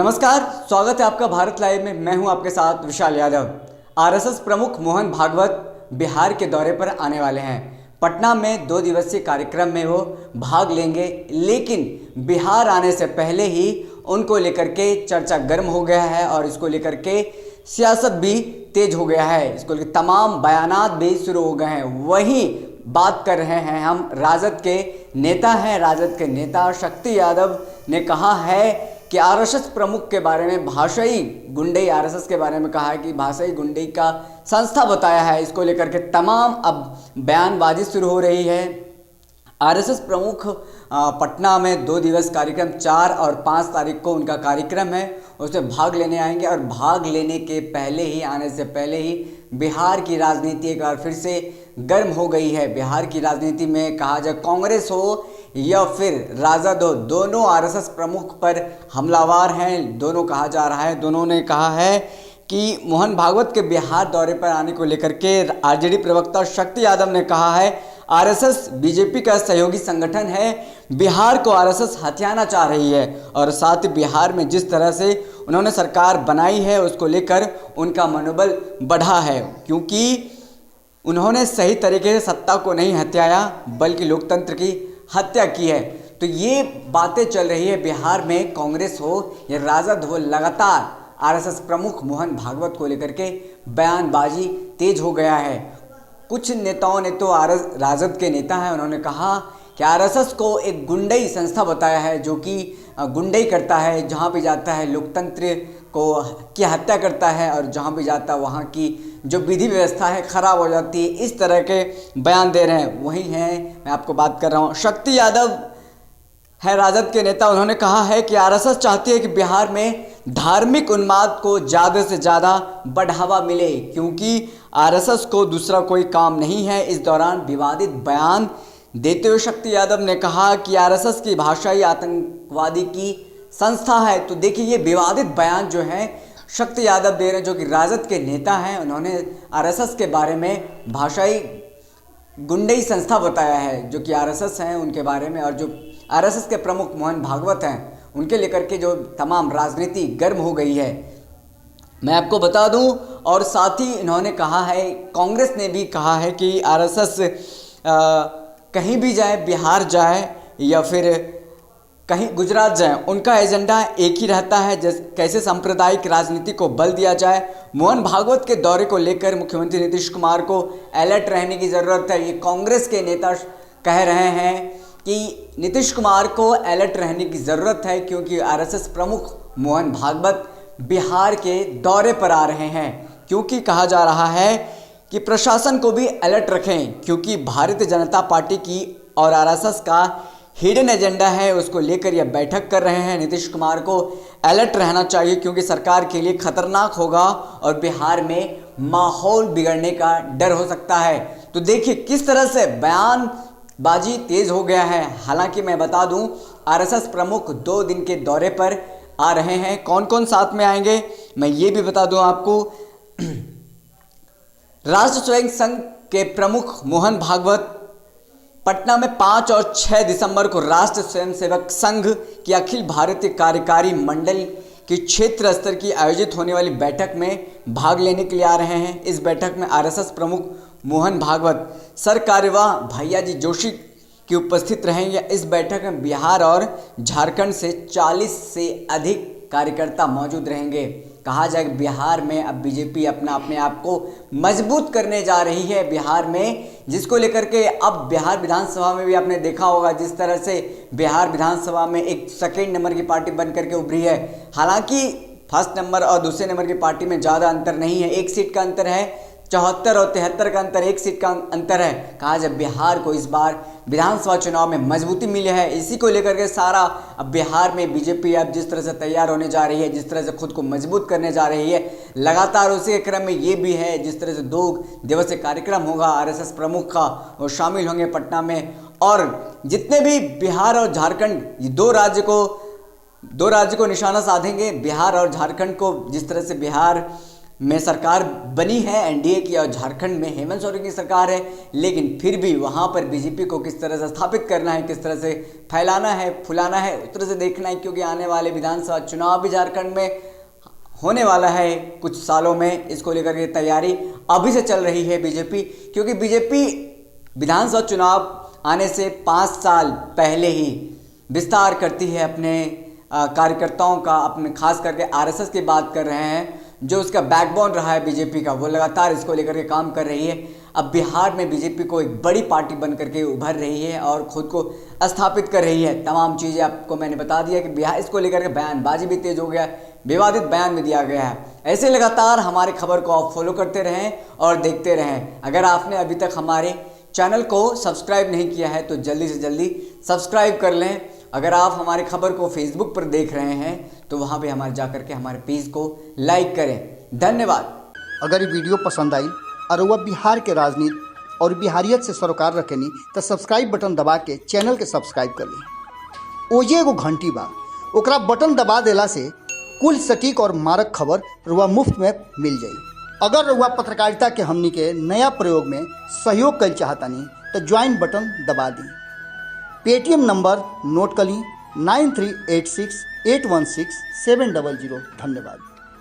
नमस्कार, स्वागत है आपका भारत लाइव में। मैं हूं आपके साथ विशाल यादव। आरएसएस प्रमुख मोहन भागवत बिहार के दौरे पर आने वाले हैं। पटना में 2 दिवसीय कार्यक्रम में वो भाग लेंगे, लेकिन बिहार आने से पहले ही उनको लेकर के चर्चा गर्म हो गया है और इसको लेकर के सियासत भी तेज हो गया है। इसको लेकर तमाम बयानात भी शुरू हो गए हैं। वहीं बात कर रहे हैं हम राजद के नेता हैं। राजद के नेता शक्ति यादव ने कहा है कि आरएसएस प्रमुख के बारे में भाषाई गुंडई, आरएसएस के बारे में कहा है कि भाषाई गुंडई का संस्था बताया है। इसको लेकर के तमाम अब बयानबाजी शुरू हो रही है। आरएसएस प्रमुख पटना में 2 दिवस कार्यक्रम 4 और 5 तारीख को उनका कार्यक्रम है, उसमें भाग लेने आएंगे। और भाग लेने के पहले ही, आने से पहले ही बिहार की राजनीति एक बार फिर से गर्म हो गई है। बिहार की राजनीति में कहा जाए कांग्रेस हो या फिर राजद हो, दोनों आरएसएस प्रमुख पर हमलावर हैं। दोनों कहा जा रहा है, दोनों ने कहा है कि मोहन भागवत के बिहार दौरे पर आने को लेकर के आरजेडी प्रवक्ता शक्ति यादव ने कहा है आरएसएस बीजेपी का सहयोगी संगठन है, बिहार को आरएसएस हथियाना चाह रही है। और साथ ही बिहार में जिस तरह से उन्होंने सरकार बनाई है उसको लेकर उनका मनोबल बढ़ा है, क्योंकि उन्होंने सही तरीके से सत्ता को नहीं हथियाया बल्कि लोकतंत्र की हत्या की है। तो ये बातें चल रही है बिहार में, कांग्रेस हो या राजद हो, लगातार आरएसएस प्रमुख मोहन भागवत को लेकर के बयानबाजी तेज हो गया है। कुछ नेताओं ने तो राजद के नेता हैं, उन्होंने कहा कि आरएसएस को एक गुंडई संस्था बताया है जो कि गुंडई करता है, जहाँ भी जाता है लोकतंत्र की हत्या करता है और जहाँ भी जाता है वहाँ की जो विधि व्यवस्था है खराब हो जाती है। इस तरह के बयान दे रहे हैं। वही हैं, मैं आपको बात कर रहा हूँ, शक्ति यादव है राजद के नेता। उन्होंने कहा है कि आरएसएस चाहती है कि बिहार में धार्मिक उन्माद को ज़्यादा से ज़्यादा बढ़ावा मिले, क्योंकि आरएसएस को दूसरा कोई काम नहीं है। इस दौरान विवादित बयान देते हुए शक्ति यादव ने कहा कि आरएसएस की भाषाई आतंकवादी की संस्था है। तो देखिए, ये विवादित बयान जो है शक्ति यादव दे रहे हैं, जो कि राजद के नेता हैं। उन्होंने आरएसएस के बारे में भाषाई गुंडई संस्था बताया है, जो कि आरएसएस हैं उनके बारे में। और जो आरएसएस के प्रमुख मोहन भागवत हैं उनके लेकर के जो तमाम राजनीति गर्म हो गई है, मैं आपको बता दूं। और साथ ही इन्होंने कहा है, कांग्रेस ने भी कहा है कि आरएसएस कहीं भी जाए, बिहार जाए या फिर कहीं गुजरात जाए, उनका एजेंडा एक ही रहता है, कैसे सांप्रदायिक राजनीति को बल दिया जाए। मोहन भागवत के दौरे को लेकर मुख्यमंत्री नीतीश कुमार को अलर्ट रहने की ज़रूरत है। ये कांग्रेस के नेता कह रहे हैं कि नीतीश कुमार को अलर्ट रहने की ज़रूरत है, क्योंकि आरएसएस प्रमुख मोहन भागवत बिहार के दौरे पर आ रहे हैं। क्योंकि कहा जा रहा है कि प्रशासन को भी अलर्ट रखें, क्योंकि भारतीय जनता पार्टी की और आरएसएस का हिडन एजेंडा है, उसको लेकर यह बैठक कर रहे हैं। नीतीश कुमार को अलर्ट रहना चाहिए, क्योंकि सरकार के लिए खतरनाक होगा और बिहार में माहौल बिगड़ने का डर हो सकता है। तो देखिए किस तरह से बयानबाजी तेज हो गया है। हालांकि मैं बता दूं, आरएसएस प्रमुख 2 दिन के दौरे पर आ रहे हैं। कौन कौन साथ में आएंगे मैं ये भी बता दूं आपको। राष्ट्र स्वयं संघ के प्रमुख मोहन भागवत पटना में 5 और 6 दिसंबर को राष्ट्र स्वयंसेवक संघ की अखिल भारतीय कार्यकारी मंडल की क्षेत्र स्तर की आयोजित होने वाली बैठक में भाग लेने के लिए आ रहे हैं। इस बैठक में आरएसएस प्रमुख मोहन भागवत, सर कार्यवाह भैयाजी जोशी की उपस्थित रहेंगे। इस बैठक में बिहार और झारखंड से 40 से अधिक कार्यकर्ता मौजूद रहेंगे। कहा जाए बिहार में अब बीजेपी अपने आप को मजबूत करने जा रही है बिहार में, जिसको लेकर के अब बिहार विधानसभा में भी आपने देखा होगा जिस तरह से बिहार विधानसभा में एक सेकेंड नंबर की पार्टी बन करके उभरी है। हालांकि फर्स्ट नंबर और दूसरे नंबर की पार्टी में ज़्यादा अंतर नहीं है, 1 सीट का अंतर है। 74 और 73 का अंतर, 1 सीट का अंतर है। कहा जाए बिहार को इस बार विधानसभा चुनाव में मजबूती मिली है। इसी को लेकर के सारा अब बिहार में बीजेपी अब जिस तरह से तैयार होने जा रही है, जिस तरह से खुद को मजबूत करने जा रही है, लगातार उसी के क्रम में ये भी है। जिस तरह से 2 दिवसीय कार्यक्रम होगा आरएसएस प्रमुख का, वो शामिल होंगे पटना में। और जितने भी बिहार और झारखंड, ये 2 राज्य को निशाना साधेंगे। बिहार और झारखंड को जिस तरह से बिहार में सरकार बनी है एनडीए की और झारखंड में हेमंत सोरेन की सरकार है, लेकिन फिर भी वहाँ पर बीजेपी को किस तरह से स्थापित करना है, किस तरह से फैलाना है, फुलाना है, उस तरह से देखना है, क्योंकि आने वाले विधानसभा चुनाव भी झारखंड में होने वाला है कुछ सालों में। इसको लेकर के तैयारी अभी से चल रही है बीजेपी, क्योंकि बीजेपी विधानसभा चुनाव आने से 5 साल पहले ही विस्तार करती है अपने कार्यकर्ताओं का, अपने खास करके आरएसएस की बात कर रहे हैं, जो उसका बैकबोन रहा है बीजेपी का, वो लगातार इसको लेकर के काम कर रही है। अब बिहार में बीजेपी को एक बड़ी पार्टी बन करके उभर रही है और खुद को स्थापित कर रही है। तमाम चीज़ें आपको मैंने बता दिया कि बिहार इसको लेकर के बयानबाजी भी तेज हो गया, विवादित बयान भी दिया गया है। ऐसे लगातार हमारे खबर को आप फॉलो करते रहें और देखते रहें। अगर आपने अभी तक हमारे चैनल को सब्सक्राइब नहीं किया है तो जल्दी से जल्दी सब्सक्राइब कर लें। अगर आप हमारी खबर को फेसबुक पर देख रहे हैं तो वहाँ पे हमारे जाकर के हमारे पेज को लाइक करें। धन्यवाद। अगर ये वीडियो पसंद आई और वह बिहार के राजनीति और बिहारियत से सरोकार रखेनी तो सब्सक्राइब बटन दबा के चैनल के सब्सक्राइब कर ली। ओजे एगो घंटी बा, ओकरा बटन दबा देला से कुल सटीक और मारक खबर रुआ मुफ्त में मिल जाई। अगर रुआ पत्रकारिता के हमनी के नया प्रयोग में सहयोग कर चाहतानी तो ज्वाइन बटन दबा दी। पेटीएम नंबर नोट कर ली 9386816700। धन्यवाद।